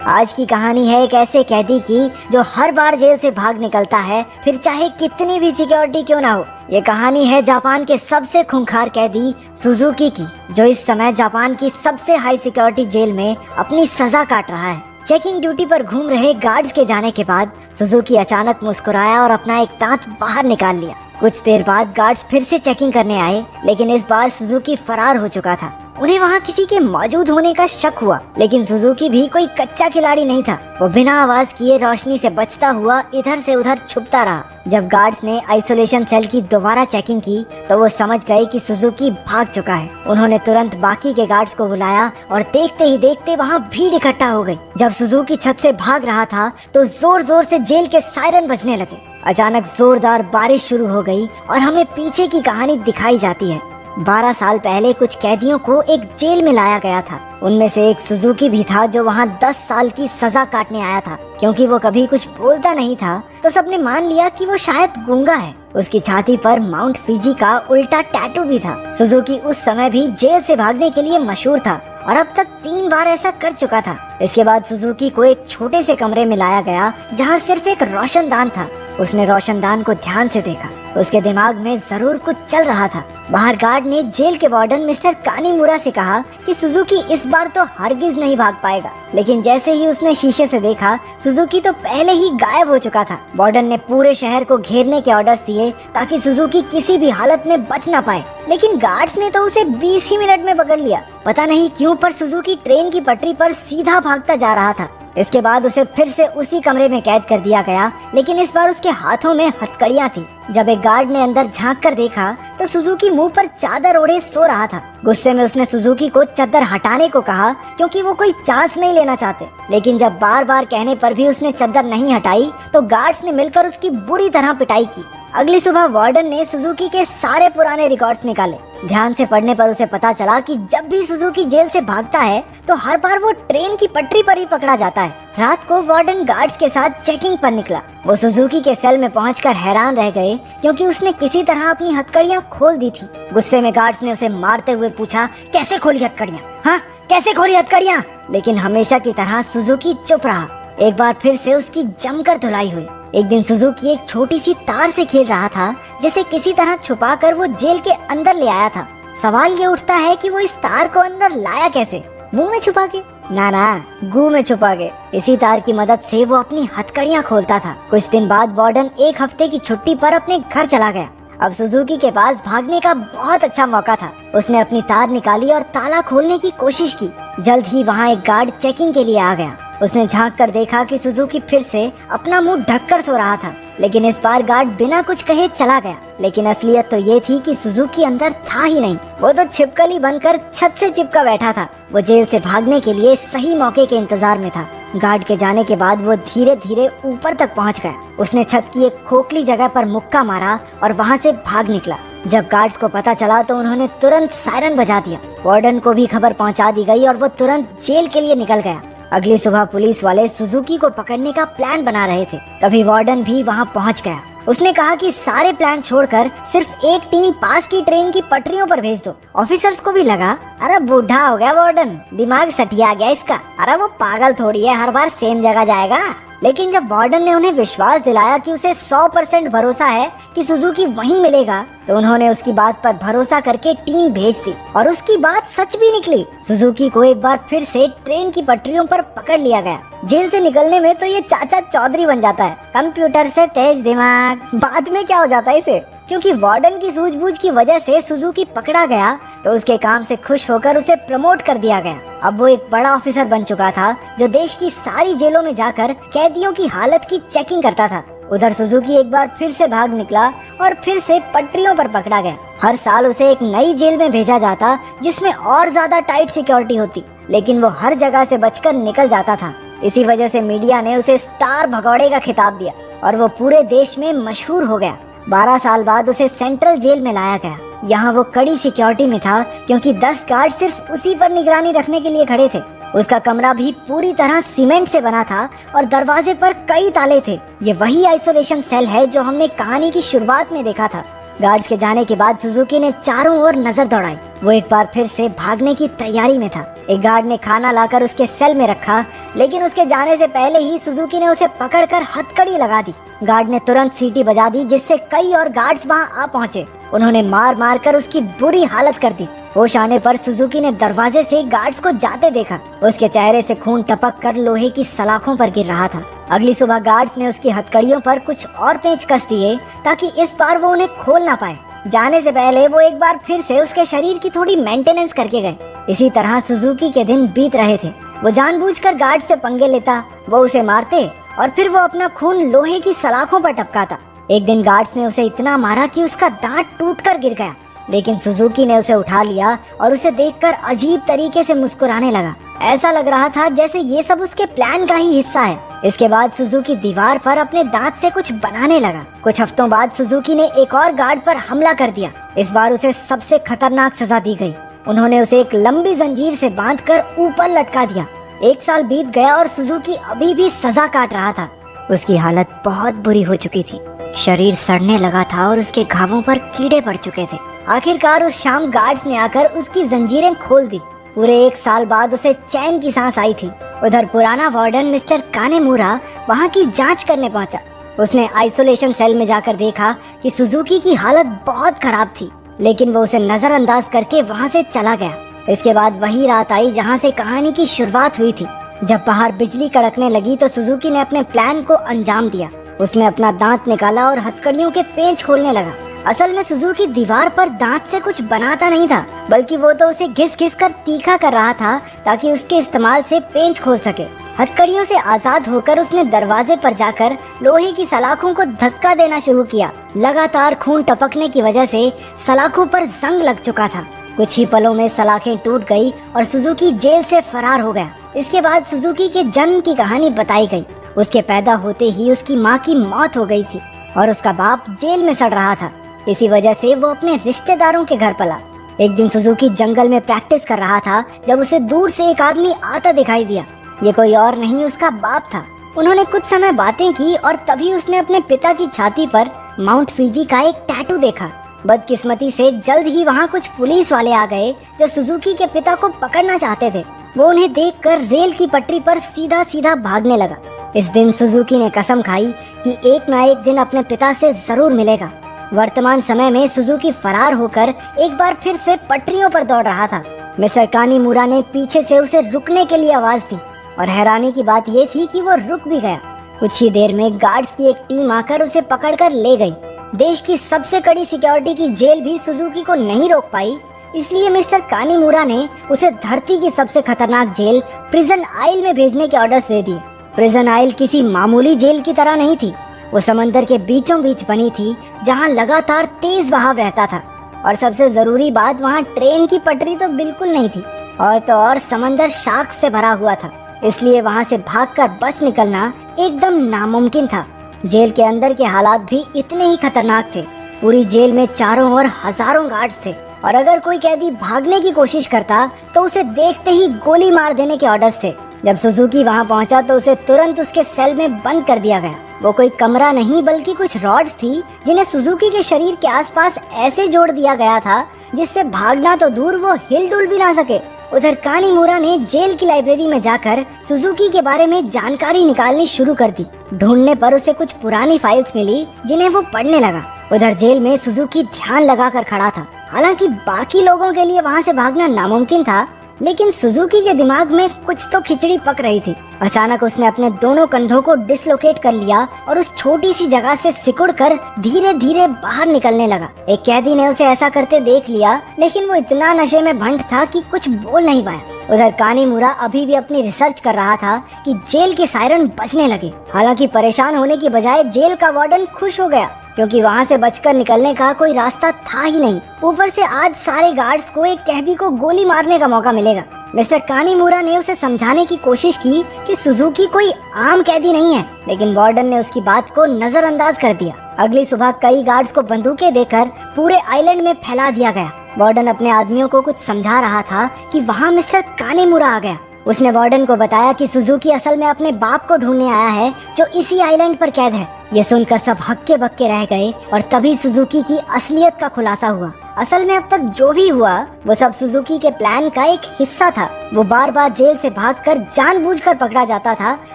आज की कहानी है एक ऐसे कैदी की जो हर बार जेल से भाग निकलता है, फिर चाहे कितनी भी सिक्योरिटी क्यों ना हो। ये कहानी है जापान के सबसे खूंखार कैदी सुजुकी की, जो इस समय जापान की सबसे हाई सिक्योरिटी जेल में अपनी सजा काट रहा है। चेकिंग ड्यूटी पर घूम रहे गार्ड्स के जाने के बाद सुजुकी अचानक मुस्कुराया और अपना एक दांत बाहर निकाल लिया। कुछ देर बाद गार्ड्स फिर से चेकिंग करने आए, लेकिन इस बार सुजुकी फरार हो चुका था। उन्हें वहाँ किसी के मौजूद होने का शक हुआ, लेकिन सुजुकी भी कोई कच्चा खिलाड़ी नहीं था। वो बिना आवाज किए रोशनी से बचता हुआ इधर से उधर छुपता रहा। जब गार्ड्स ने आइसोलेशन सेल की दोबारा चेकिंग की तो वो समझ गए कि सुजुकी भाग चुका है। उन्होंने तुरंत बाकी के गार्ड्स को बुलाया और देखते ही देखते वहाँ भीड़ इकट्ठा हो गई। जब सुजुकी छत से भाग रहा था तो जोर जोर से जेल के सायरन बजने लगे। अचानक जोरदार बारिश शुरू हो गई और हमें पीछे की कहानी दिखाई जाती है। 12 साल पहले कुछ कैदियों को एक जेल में लाया गया था। उनमें से एक सुजुकी भी था जो वहाँ 10 साल की सजा काटने आया था। क्योंकि वो कभी कुछ बोलता नहीं था तो सबने मान लिया कि वो शायद गूंगा है। उसकी छाती पर माउंट फिजी का उल्टा टैटू भी था। सुजुकी उस समय भी जेल से भागने के लिए मशहूर था और अब तक 3 बार ऐसा कर चुका था। इसके बाद सुजुकी को एक छोटे से कमरे में लाया गया जहाँ सिर्फ एक रोशनदान था। उसने रोशनदान को ध्यान से देखा। उसके दिमाग में जरूर कुछ चल रहा था। बाहर गार्ड ने जेल के वार्डन मिस्टर कानीमुरा से कहा कि सुजुकी इस बार तो हरगिज नहीं भाग पाएगा, लेकिन जैसे ही उसने शीशे से देखा सुजुकी तो पहले ही गायब हो चुका था। वार्डन ने पूरे शहर को घेरने के ऑर्डर्स दिए ताकि सुजुकी किसी भी हालत में बच ना पाए, लेकिन गार्ड्स ने तो उसे 20 ही मिनट में पकड़ लिया। पता नहीं क्यों पर सुजुकी ट्रेन की पटरी पर सीधा भागता जा रहा था। इसके बाद उसे फिर से उसी कमरे में कैद कर दिया गया, लेकिन इस बार उसके हाथों में हथकड़ियां थी। जब एक गार्ड ने अंदर झांक कर देखा तो सुजुकी मुंह पर चादर ओढ़े सो रहा था। गुस्से में उसने सुजुकी को चादर हटाने को कहा क्योंकि वो कोई चांस नहीं लेना चाहते, लेकिन जब बार बार कहने पर भी उसने चादर नहीं हटाई तो गार्ड्स ने मिलकर उसकी बुरी तरह पिटाई की। अगली सुबह वार्डन ने सुजुकी के सारे पुराने रिकॉर्ड्स निकाले। ध्यान से पढ़ने पर उसे पता चला कि जब भी सुजुकी जेल से भागता है तो हर बार वो ट्रेन की पटरी पर ही पकड़ा जाता है। रात को वार्डन गार्ड्स के साथ चेकिंग पर निकला। वो सुजुकी के सेल में पहुंचकर हैरान रह गए क्योंकि उसने किसी तरह अपनी हथकड़ियां खोल दी थी। गुस्से में गार्ड्स ने उसे मारते हुए पूछा, कैसे खोली हथकड़ियां? हाँ, कैसे खोली हथकड़ियां? लेकिन हमेशा की तरह सुजुकी चुप रहा। एक बार फिर से उसकी जमकर धुलाई हुई। एक दिन सुजुकी एक छोटी सी तार से खेल रहा था, जिसे किसी तरह छुपाकर वो जेल के अंदर ले आया था। सवाल ये उठता है कि वो इस तार को अंदर लाया कैसे? मुंह में छुपा के? ना, गू में छुपा के। इसी तार की मदद से वो अपनी हथकड़ियां खोलता था। कुछ दिन बाद वार्डन एक हफ्ते की छुट्टी पर अपने घर चला गया। अब सुजुकी के पास भागने का बहुत अच्छा मौका था। उसने अपनी तार निकाली और ताला खोलने की कोशिश की। जल्द ही वहाँ एक गार्ड चेकिंग के लिए आ गया। उसने झांक कर देखा कि सुजुकी फिर से अपना मुंह ढककर सो रहा था, लेकिन इस बार गार्ड बिना कुछ कहे चला गया। लेकिन असलियत तो ये थी कि सुजुकी अंदर था ही नहीं। वो तो छिपकली बनकर छत से चिपका बैठा था। वो जेल से भागने के लिए सही मौके के इंतजार में था। गार्ड के जाने के बाद वो धीरे धीरे ऊपर तक पहुंच गया। उसने छत की एक खोखली जगह पर मुक्का मारा और वहां से भाग निकला। जब गार्ड्स को पता चला तो उन्होंने तुरंत सायरन बजा दिया। वार्डन को भी खबर पहुंचा दी गई और वो तुरंत जेल के लिए निकल गया। अगली सुबह पुलिस वाले सुजुकी को पकड़ने का प्लान बना रहे थे। तभी वार्डन भी वहां पहुंच गया। उसने कहा कि सारे प्लान छोड़कर सिर्फ एक टीम पास की ट्रेन की पटरियों पर भेज दो। ऑफिसर्स को भी लगा, अरे बूढ़ा हो गया वार्डन, दिमाग सटिया गया इसका। अरे वो पागल थोड़ी है, हर बार सेम जगह जाएगा। लेकिन जब वार्डन ने उन्हें विश्वास दिलाया कि उसे 100% भरोसा है कि सुजुकी वहीं मिलेगा, तो उन्होंने उसकी बात पर भरोसा करके टीम भेज दी और उसकी बात सच भी निकली। सुजुकी को एक बार फिर से ट्रेन की पटरियों पर पकड़ लिया गया। जेल से निकलने में तो ये चाचा चौधरी बन जाता है, कंप्यूटर से तेज दिमाग। बाद में क्या हो जाता है इसे? क्योंकि वार्डन की सूझबूझ की वजह से सुजुकी पकड़ा गया तो उसके काम से खुश होकर उसे प्रमोट कर दिया गया। अब वो एक बड़ा ऑफिसर बन चुका था जो देश की सारी जेलों में जाकर कैदियों की हालत की चेकिंग करता था। उधर सुजुकी एक बार फिर से भाग निकला और फिर से पटरियों पर पकड़ा गया। हर साल उसे एक नई जेल में भेजा जाता जिसमें और ज्यादा टाइट सिक्योरिटी होती, लेकिन वो हर जगह से बचकर निकल जाता था। इसी वजह से मीडिया ने उसे स्टार भगौड़े का खिताब दिया और वो पूरे देश में मशहूर हो गया। 12 साल बाद उसे सेंट्रल जेल में लाया गया। यहाँ वो कड़ी सिक्योरिटी में था क्योंकि 10 गार्ड सिर्फ उसी पर निगरानी रखने के लिए खड़े थे। उसका कमरा भी पूरी तरह सीमेंट से बना था और दरवाजे पर कई ताले थे। ये वही आइसोलेशन सेल है जो हमने कहानी की शुरुआत में देखा था। गार्ड्स के जाने के बाद सुजुकी ने चारों ओर नजर दौड़ाई। वो एक बार फिर से भागने की तैयारी में था, एक गार्ड ने खाना लाकर उसके सेल में रखा, लेकिन उसके जाने से पहले ही सुजुकी ने उसे पकड़कर हथकड़ी लगा दी। गार्ड ने तुरंत सीटी बजा दी, जिससे कई और गार्ड्स वहां आ पहुंचे। उन्होंने मार मार कर उसकी बुरी हालत कर दी। होश आने पर सुजुकी ने दरवाजे से गार्ड्स को जाते देखा। उसके चेहरे से खून टपक कर लोहे की सलाखों पर गिर रहा था। अगली सुबह गार्ड्स ने उसकी हथकड़ियों पर कुछ और पेंच कस दिए ताकि इस बार वो उन्हें खोल ना पाए। जाने से पहले वो एक बार फिर से उसके शरीर की थोड़ी मेंटेनेंस करके गए। इसी तरह सुजुकी के दिन बीत रहे थे। वो जानबूझकर गार्ड से पंगे लेता, वो उसे मारते और फिर वो अपना खून लोहे की सलाखों पर टपकाता। एक दिन गार्ड्स ने उसे इतना मारा कि उसका दांत टूटकर गिर गया, लेकिन सुजुकी ने उसे उठा लिया और उसे देखकर अजीब तरीके से मुस्कुराने लगा। ऐसा लग रहा था जैसे ये सब उसके प्लान का ही हिस्सा है। इसके बाद सुजुकी दीवार पर अपने दांत से कुछ बनाने लगा। कुछ हफ्तों बाद सुजुकी ने एक और गार्ड पर हमला कर दिया। इस बार उसे सबसे खतरनाक सजा दी गई। उन्होंने उसे एक लंबी जंजीर से बांधकर ऊपर लटका दिया। 1 साल बीत गया और सुजुकी अभी भी सजा काट रहा था। उसकी हालत बहुत बुरी हो चुकी थी। शरीर सड़ने लगा था और उसके घावों पर कीड़े पड़ चुके थे। आखिरकार उस शाम गार्ड्स ने आकर उसकी जंजीरें खोल दी। पूरे 1 साल बाद उसे चैन की सांस आई थी। उधर पुराना वार्डन मिस्टर कानेमुरा वहाँ की जांच करने पहुँचा। उसने आइसोलेशन सेल में जाकर देखा कि सुजुकी की हालत बहुत खराब थी, लेकिन वो उसे नजरअंदाज करके वहाँ से चला गया। इसके बाद वही रात आई जहाँ से कहानी की शुरुआत हुई थी। जब बाहर बिजली कड़कने लगी तो सुजुकी ने अपने प्लान को अंजाम दिया। उसने अपना दांत निकाला और हथकड़ियों के पेंच खोलने लगा। असल में सुजुकी दीवार पर दांत से कुछ बनाता नहीं था, बल्कि वो तो उसे घिस घिस कर तीखा कर रहा था ताकि उसके इस्तेमाल से पेंच खोल सके। हथकड़ियों से आजाद होकर उसने दरवाजे पर जाकर लोहे की सलाखों को धक्का देना शुरू किया। लगातार खून टपकने की वजह से सलाखों पर जंग लग चुका था। कुछ ही पलों में सलाखें टूट गई और सुजुकी जेल से फरार हो गया। इसके बाद सुजुकी के जन्म की कहानी बताई गई। उसके पैदा होते ही उसकी माँ की मौत हो गई थी और उसका बाप जेल में सड़ रहा था। इसी वजह से वो अपने रिश्तेदारों के घर पला। एक दिन सुजुकी जंगल में प्रैक्टिस कर रहा था जब उसे दूर से एक आदमी आता दिखाई दिया। ये कोई और नहीं उसका बाप था। उन्होंने कुछ समय बातें की और तभी उसने अपने पिता की छाती पर माउंट फिजी का एक टैटू देखा। बदकिस्मती से जल्द ही वहाँ कुछ पुलिस वाले आ गए जो सुजुकी के पिता को पकड़ना चाहते थे। वो उन्हें देखकर रेल की पटरी पर सीधा सीधा भागने लगा। इस दिन सुजुकी ने कसम खाई कि एक ना एक दिन अपने पिता से जरूर मिलेगा। वर्तमान समय में सुजुकी फरार होकर एक बार फिर से पटरियों पर दौड़ रहा था। मिस्टर कानीमुरा ने पीछे से उसे रुकने के लिए आवाज दी और हैरानी की बात ये थी कि वो रुक भी गया। कुछ ही देर में गार्ड्स की एक टीम आकर उसे पकड़कर ले गई। देश की सबसे कड़ी सिक्योरिटी की जेल भी सुजुकी को नहीं रोक पाई, इसलिए मिस्टर कानीमुरा ने उसे धरती की सबसे खतरनाक जेल प्रिजन आइल में भेजने के ऑर्डर्स दे दिए। प्रिजन आइल किसी मामूली जेल की तरह नहीं थी। वो समंदर के बीचों बीच बनी थी जहाँ लगातार तेज बहाव रहता था और सबसे जरूरी बात, वहाँ ट्रेन की पटरी तो बिल्कुल नहीं थी और तो और समंदर शार्क से भरा हुआ था, इसलिए वहाँ से भागकर बच निकलना एकदम नामुमकिन था। जेल के अंदर के हालात भी इतने ही खतरनाक थे। पूरी जेल में चारों ओर हजारों गार्ड्स थे और अगर कोई कैदी भागने की कोशिश करता तो उसे देखते ही गोली मार देने के ऑर्डर्स थे। जब सुजुकी वहां पहुंचा तो उसे तुरंत उसके सेल में बंद कर दिया गया। वो कोई कमरा नहीं बल्कि कुछ रॉड्स थी जिन्हें सुजुकी के शरीर के आसपास ऐसे जोड़ दिया गया था जिससे भागना तो दूर वो हिल डुल भी ना सके। उधर कानीमुरा ने जेल की लाइब्रेरी में जाकर सुजुकी के बारे में जानकारी निकालनी शुरू कर दी। ढूंढने पर उसे कुछ पुरानी फाइल्स मिली जिन्हें वो पढ़ने लगा। उधर जेल में सुजुकी ध्यान लगाकर खड़ा था। हालांकि बाकी लोगों के लिए वहां से भागना नामुमकिन था, लेकिन सुजुकी के दिमाग में कुछ तो खिचड़ी पक रही थी। अचानक उसने अपने दोनों कंधों को डिसलोकेट कर लिया और उस छोटी सी जगह से सिकुड़कर धीरे धीरे बाहर निकलने लगा। एक कैदी ने उसे ऐसा करते देख लिया, लेकिन वो इतना नशे में भंट था कि कुछ बोल नहीं पाया। उधर कानीमुरा अभी भी अपनी रिसर्च कर रहा था कि जेल के सायरन बजने लगे। हालांकि परेशान होने की बजाय जेल का वार्डन खुश हो गया क्योंकि वहाँ से बचकर निकलने का कोई रास्ता था ही नहीं। ऊपर से आज सारे गार्ड्स को एक कैदी को गोली मारने का मौका मिलेगा। मिस्टर कानीमुरा ने उसे समझाने की कोशिश की कि सुजुकी कोई आम कैदी नहीं है, लेकिन वार्डन ने उसकी बात को नजरअंदाज कर दिया। अगली सुबह कई गार्ड्स को बंदूकें देकर पूरे आइलैंड में फैला दिया गया। वार्डन अपने आदमियों को कुछ समझा रहा था कि वहाँ मिस्टर कानीमुरा आ गया। उसने वार्डन को बताया कि सुजुकी असल में अपने बाप को ढूंढने आया है जो इसी आइलैंड पर कैद है। ये सुनकर सब हक्के बक्के रह गए और तभी सुजुकी की असलियत का खुलासा हुआ। असल में अब तक जो भी हुआ वो सब सुजुकी के प्लान का एक हिस्सा था। वो बार बार जेल से भागकर जानबूझकर पकड़ा जाता था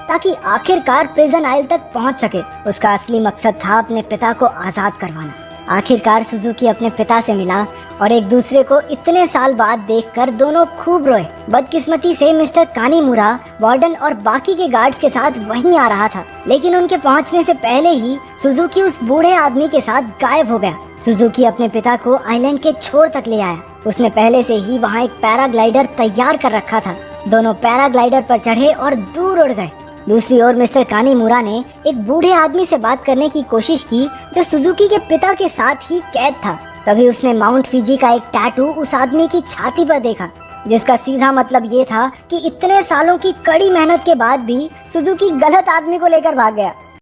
ताकि आखिरकार प्रिजन आइल तक पहुंच सके। उसका असली मकसद था अपने पिता को आजाद करवाना। आखिरकार सुजुकी अपने पिता से मिला और एक दूसरे को इतने साल बाद देखकर दोनों खूब रोए। बदकिस्मती से मिस्टर कानीमुरा वार्डन और बाकी के गार्ड्स के साथ वहीं आ रहा था, लेकिन उनके पहुंचने से पहले ही सुजुकी उस बूढ़े आदमी के साथ गायब हो गया। सुजुकी अपने पिता को आइलैंड के छोर तक ले आया। उसने पहले से ही वहाँ एक पैराग्लाइडर तैयार कर रखा था। दोनों पैराग्लाइडर पर चढ़े और दूर उड़ गए। दूसरी ओर मिस्टर कानीमुरा ने एक बूढ़े आदमी से बात करने की कोशिश की जो सुजुकी के पिता के साथ ही कैद था। तभी उसने माउंट फिजी का एक टैटू उस आदमी की छाती पर देखा, जिसका सीधा मतलब ये था कि इतने सालों की कड़ी मेहनत के बाद भी सुजुकी गलत आदमी को लेकर भाग गया।